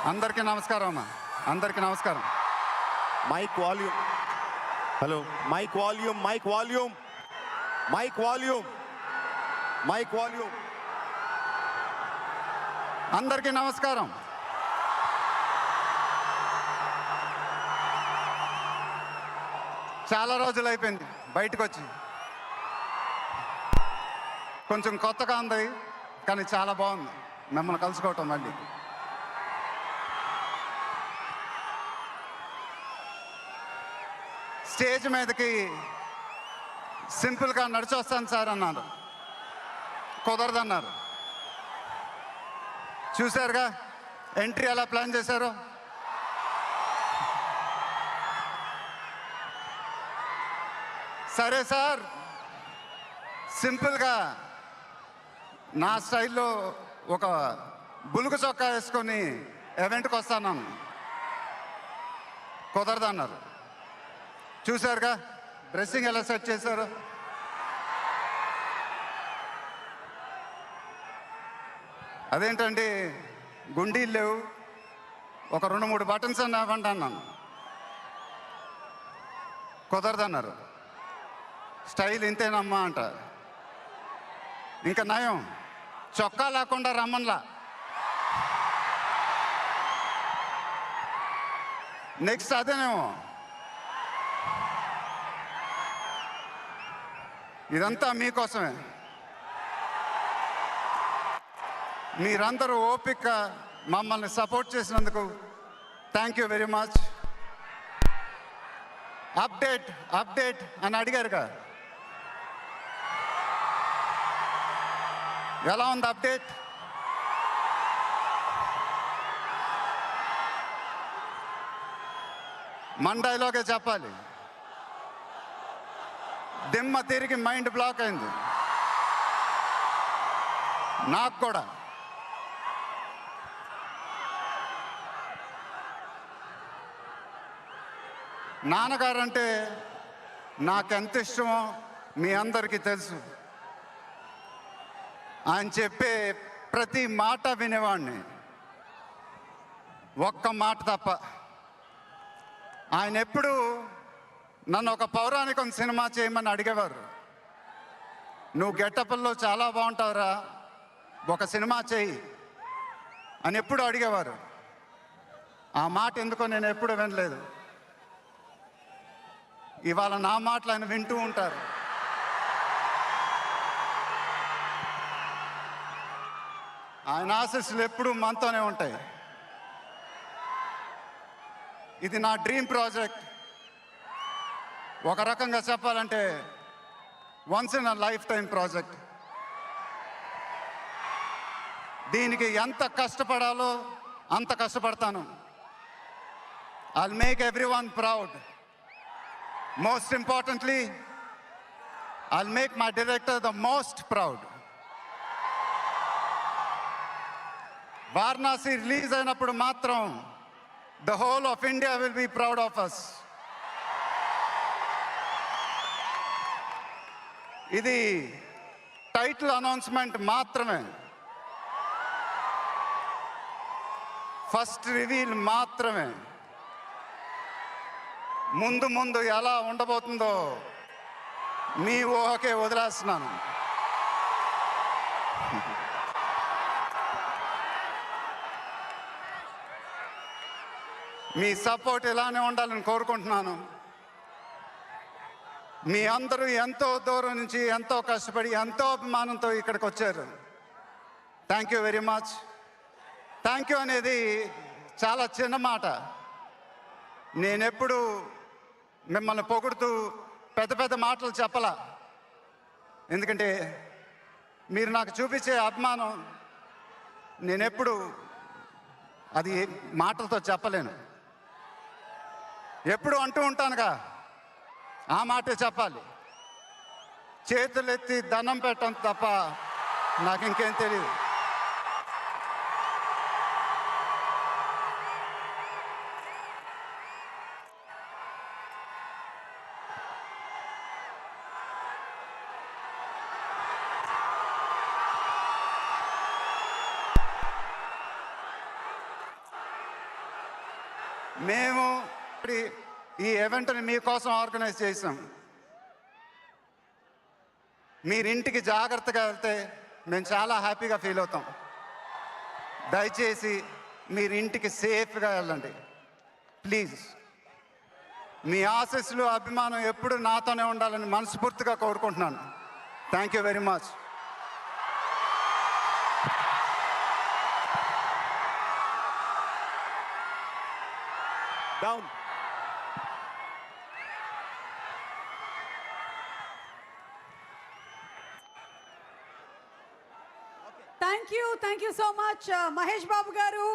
అందరికీ నమస్కారం అమ్మా. అందరికీ నమస్కారం. Mic volume. Hello, mic volume, mic volume, mic volume, mic volume. అందరికీ నమస్కారం. చాలా రోజులు అయిపోయింది బయటకు వచ్చి. కొంచెం కొత్తగా ఉంది, కానీ చాలా బాగుంది మిమ్మల్ని కలుసుకోవటం. మళ్ళీ స్టేజ్ మీదకి సింపుల్గా నడిచి వస్తాను సార్ అన్నారు. కుదరదన్నారు. చూశారుగా ఎంట్రీ ఎలా ప్లాన్ చేశారో. సరే సార్, సింపుల్గా నా స్టైల్లో ఒక బులుగు చొక్కా వేసుకొని ఈవెంట్కి వస్తాను. కుదరదన్నారు. చూశారుగా డ్రెస్సింగ్ ఎలా సెట్ చేశారు. అదేంటండి గుండీలు లేవు, ఒక 2-3 బటన్స్ అన్న ఇవ్వండి అన్నాను. కుదరదన్నారు. స్టైల్ ఇంతేనమ్మా అంట. ఇంకా నయం, చొక్కా లేకుండా రమ్మన్లా. నెక్స్ట్ అదేనేమో. ఇదంతా మీకోసమే. మీరందరూ ఓపిక మమ్మల్ని సపోర్ట్ చేసినందుకు thank you very much. Update update అని అడిగారుగా, ఎలా ఉంది అప్డేట్? మండైలోకే చెప్పాలి. దిమ్మ తిరిగి మైండ్ బ్లాక్ అయింది నాకు కూడా. నాన్నగారంటే నాకెంత ఇష్టమో మీ అందరికీ తెలుసు. ఆయన చెప్పే ప్రతి మాట వినేవాడిని, ఒక్క మాట తప్ప. ఆయన ఎప్పుడు నన్ను ఒక పౌరాణికం సినిమా చేయమని అడిగేవారు. నువ్వు గెటప్ల్లో చాలా బాగుంటావురా, ఒక సినిమా చేయి అని ఎప్పుడు అడిగేవారు. ఆ మాట ఎందుకో నేను ఎప్పుడు వినలేదు. ఇవాళ నా మాటలు ఆయన వింటూ ఉంటారు. ఆయన ఆశీస్సులు ఎప్పుడూ మనతోనే ఉంటాయి. ఇది నా డ్రీమ్ ప్రాజెక్ట్. ఒక రకంగా చెప్పాలంటే once in a lifetime project. దీనికి ఎంత కష్టపడాలో అంత కష్టపడతాను. I'll make everyone proud. Most importantly I'll make my director the most proud. Varanasi release అయినప్పుడు మాత్రం the whole of India will be proud of us. ఇది టైటిల్ అనౌన్స్మెంట్ మాత్రమే, first reveal మాత్రమే. ముందు ముందు ఎలా ఉండబోతుందో మీ ఊహకే వదిలేస్తున్నాను. మీ సపోర్ట్ ఇలానే ఉండాలని కోరుకుంటున్నాను. మీ అందరూ ఎంతో దూరం నుంచి ఎంతో కష్టపడి ఎంతో అభిమానంతో ఇక్కడికి వచ్చారు. Thank you very much. Thank you అనేది చాలా చిన్న మాట. నేనెప్పుడు మిమ్మల్ని పొగుడుతూ పెద్ద పెద్ద మాటలు చెప్పలా. ఎందుకంటే మీరు నాకు చూపించే అభిమానం నేనెప్పుడు అది మాటలతో చెప్పలేను. ఎప్పుడు అంటూ ఉంటానుగా, ఆ మాటే చెప్పాలి. చేతులెత్తి దండం పెట్టడం తప్ప నాకు ఇంకేం తెలియదు. మేము ఈ ఈవెంట్ని మీకోసం ఆర్గనైజ్ చేసాం. మీరింటికి జాగ్రత్తగా వెళ్తే మేము చాలా హ్యాపీగా ఫీల్ అవుతాం. దయచేసి మీరింటికి సేఫ్గా వెళ్ళండి ప్లీజ్. మీ ఆశీస్సులు అభిమానం ఎప్పుడు నాతోనే ఉండాలని మనస్ఫూర్తిగా కోరుకుంటున్నాను. Thank you very much. డౌన్. Thank you so much Mahesh Babu గారు.